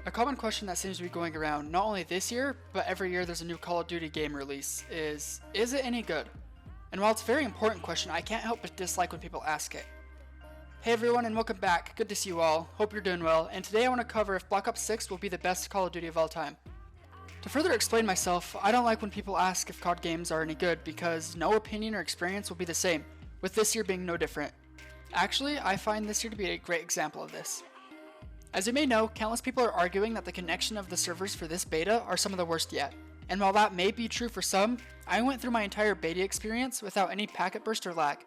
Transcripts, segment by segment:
A common question that seems to be going around not only this year, but every year there's a new Call of Duty game release is it any good? And while it's a very important question, I can't help but dislike when people ask it. Hey everyone and welcome back, good to see you all, hope you're doing well, and today I want to cover if Black Ops 6 will be the best Call of Duty of all time. To further explain myself, I don't like when people ask if COD games are any good because no opinion or experience will be the same, with this year being no different. Actually, I find this year to be a great example of this. As you may know, countless people are arguing that the connection of the servers for this beta are some of the worst yet. And while that may be true for some, I went through my entire beta experience without any packet burst or lag.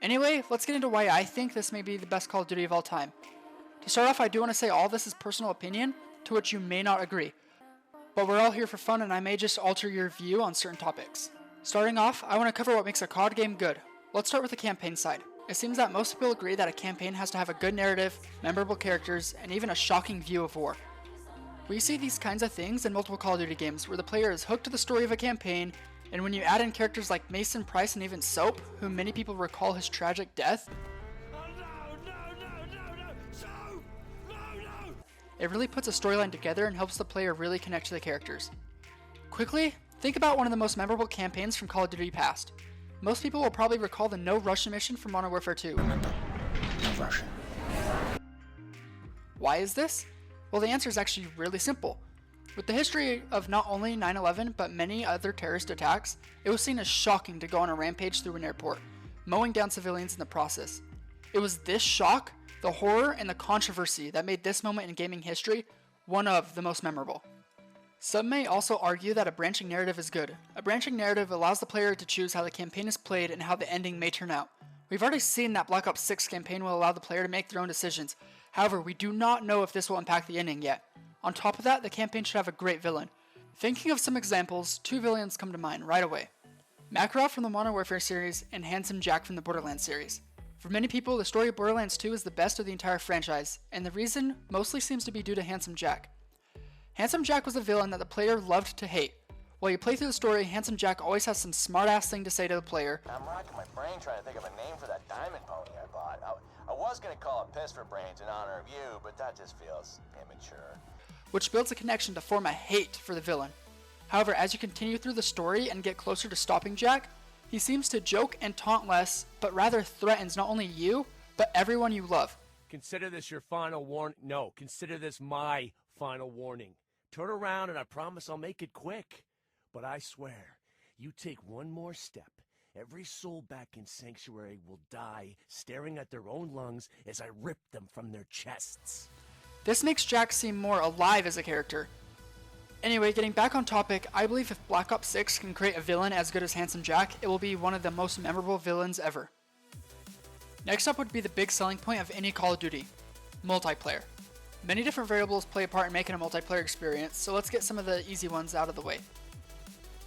Anyway, let's get into why I think this may be the best Call of Duty of all time. To start off, I do want to say all this is personal opinion, to which you may not agree. But we're all here for fun and I may just alter your view on certain topics. Starting off, I want to cover what makes a COD game good. Let's start with the campaign side. It seems that most people agree that a campaign has to have a good narrative, memorable characters, and even a shocking view of war. We see these kinds of things in multiple Call of Duty games where the player is hooked to the story of a campaign, and when you add in characters like Mason Price and even Soap, who many people recall his tragic death, it really puts a storyline together and helps the player really connect to the characters. Quickly, think about one of the most memorable campaigns from Call of Duty past. Most people will probably recall the No Russian mission from Modern Warfare 2. Remember, no Russian. Why is this? Well, the answer is actually really simple. With the history of not only 9/11 but many other terrorist attacks, it was seen as shocking to go on a rampage through an airport, mowing down civilians in the process. It was this shock, the horror, and the controversy that made this moment in gaming history one of the most memorable. Some may also argue that a branching narrative is good. A branching narrative allows the player to choose how the campaign is played and how the ending may turn out. We've already seen that Black Ops 6 campaign will allow the player to make their own decisions. However, we do not know if this will impact the ending yet. On top of that, the campaign should have a great villain. Thinking of some examples, two villains come to mind right away. Makarov from the Modern Warfare series and Handsome Jack from the Borderlands series. For many people, the story of Borderlands 2 is the best of the entire franchise, and the reason mostly seems to be due to Handsome Jack. Handsome Jack was a villain that the player loved to hate. While you play through the story, Handsome Jack always has some smart-ass thing to say to the player. I'm racking my brain trying to think of a name for that diamond pony I bought. I was going to call it Piss for Brains in honor of you, but that just feels immature. Which builds a connection to form a hate for the villain. However, as you continue through the story and get closer to stopping Jack, he seems to joke and taunt less, but rather threatens not only you, but everyone you love. Consider this your final warning. No, consider this my final warning. Turn around and I promise I'll make it quick. But I swear, you take one more step, every soul back in Sanctuary will die staring at their own lungs as I rip them from their chests. This makes Jack seem more alive as a character. Anyway, getting back on topic, I believe if Black Ops 6 can create a villain as good as Handsome Jack, it will be one of the most memorable villains ever. Next up would be the big selling point of any Call of Duty: multiplayer. Many different variables play a part in making a multiplayer experience, so let's get some of the easy ones out of the way.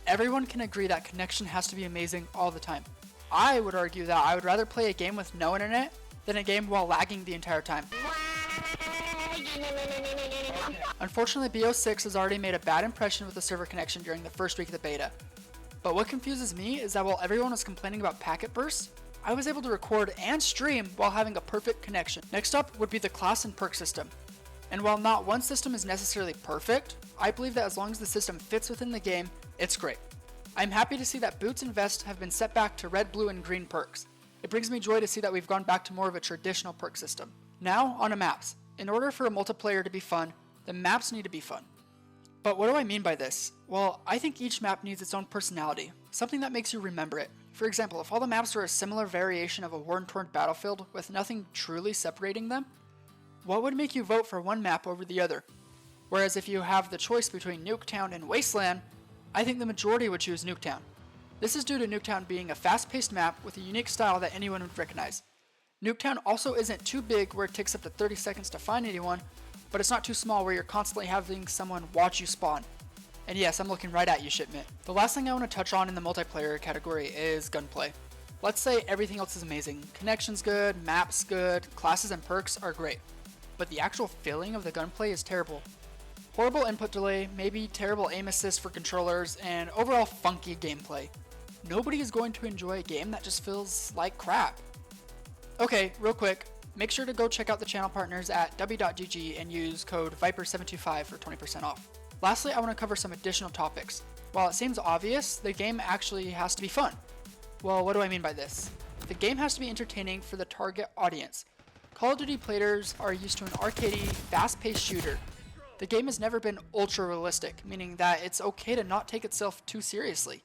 Everyone can agree that connection has to be amazing all the time. I would argue that I would rather play a game with no internet than a game while lagging the entire time. Unfortunately, BO6 has already made a bad impression with the server connection during the first week of the beta. But what confuses me is that while everyone was complaining about packet bursts, I was able to record and stream while having a perfect connection. Next up would be the class and perk system. And while not one system is necessarily perfect, I believe that as long as the system fits within the game, it's great. I'm happy to see that boots and vest have been set back to red, blue, and green perks. It brings me joy to see that we've gone back to more of a traditional perk system. Now, on to maps. In order for a multiplayer to be fun, the maps need to be fun. But what do I mean by this? Well, I think each map needs its own personality, something that makes you remember it. For example, if all the maps were a similar variation of a war-torn battlefield with nothing truly separating them, what would make you vote for one map over the other? Whereas if you have the choice between Nuketown and Wasteland, I think the majority would choose Nuketown. This is due to Nuketown being a fast-paced map with a unique style that anyone would recognize. Nuketown also isn't too big where it takes up to 30 seconds to find anyone, but it's not too small where you're constantly having someone watch you spawn. And yes, I'm looking right at you, shipment. The last thing I want to touch on in the multiplayer category is gunplay. Let's say everything else is amazing. Connection's good, maps good, classes and perks are great. But the actual feeling of the gunplay is terrible. Horrible input delay, maybe terrible aim assist for controllers, and overall funky gameplay. Nobody is going to enjoy a game that just feels like crap. Okay, real quick, make sure to go check out the channel partners at w.gg and use code Viper725 for 20% off. Lastly, I want to cover some additional topics. While it seems obvious, the game actually has to be fun. Well, what do I mean by this? The game has to be entertaining for the target audience. Call of Duty players are used to an arcadey, fast-paced shooter. The game has never been ultra-realistic, meaning that it's okay to not take itself too seriously.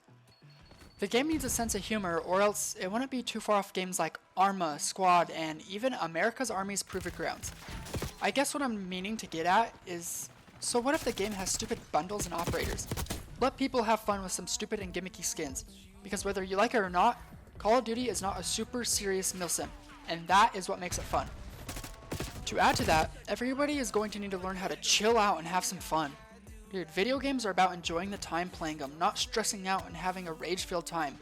The game needs a sense of humor, or else it wouldn't be too far off games like Arma, Squad, and even America's Army's Proving Grounds. I guess what I'm meaning to get at is, so what if the game has stupid bundles and operators? Let people have fun with some stupid and gimmicky skins, because whether you like it or not, Call of Duty is not a super serious milsim, and that is what makes it fun. To add to that, everybody is going to need to learn how to chill out and have some fun. Dude, video games are about enjoying the time playing them, not stressing out and having a rage-filled time.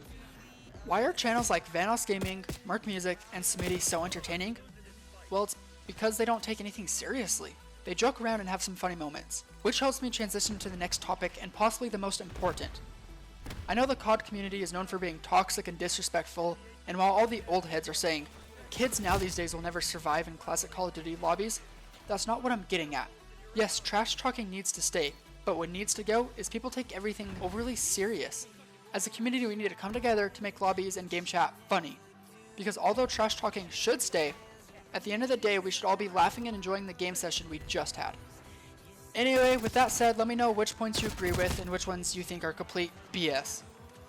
Why are channels like Vanos Gaming, Merc Music, and Smitty so entertaining? Well, it's because they don't take anything seriously. They joke around and have some funny moments, which helps me transition to the next topic and possibly the most important. I know the COD community is known for being toxic and disrespectful, and while all the old heads are saying, kids now these days will never survive in classic Call of Duty lobbies, that's not what I'm getting at. Yes, trash talking needs to stay, but what needs to go is people take everything overly serious. As a community, we need to come together to make lobbies and game chat funny. Because although trash talking should stay, at the end of the day, we should all be laughing and enjoying the game session we just had. Anyway, with that said, let me know which points you agree with and which ones you think are complete BS.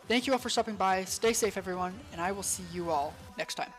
Thank you all for stopping by, stay safe everyone, and I will see you all next time.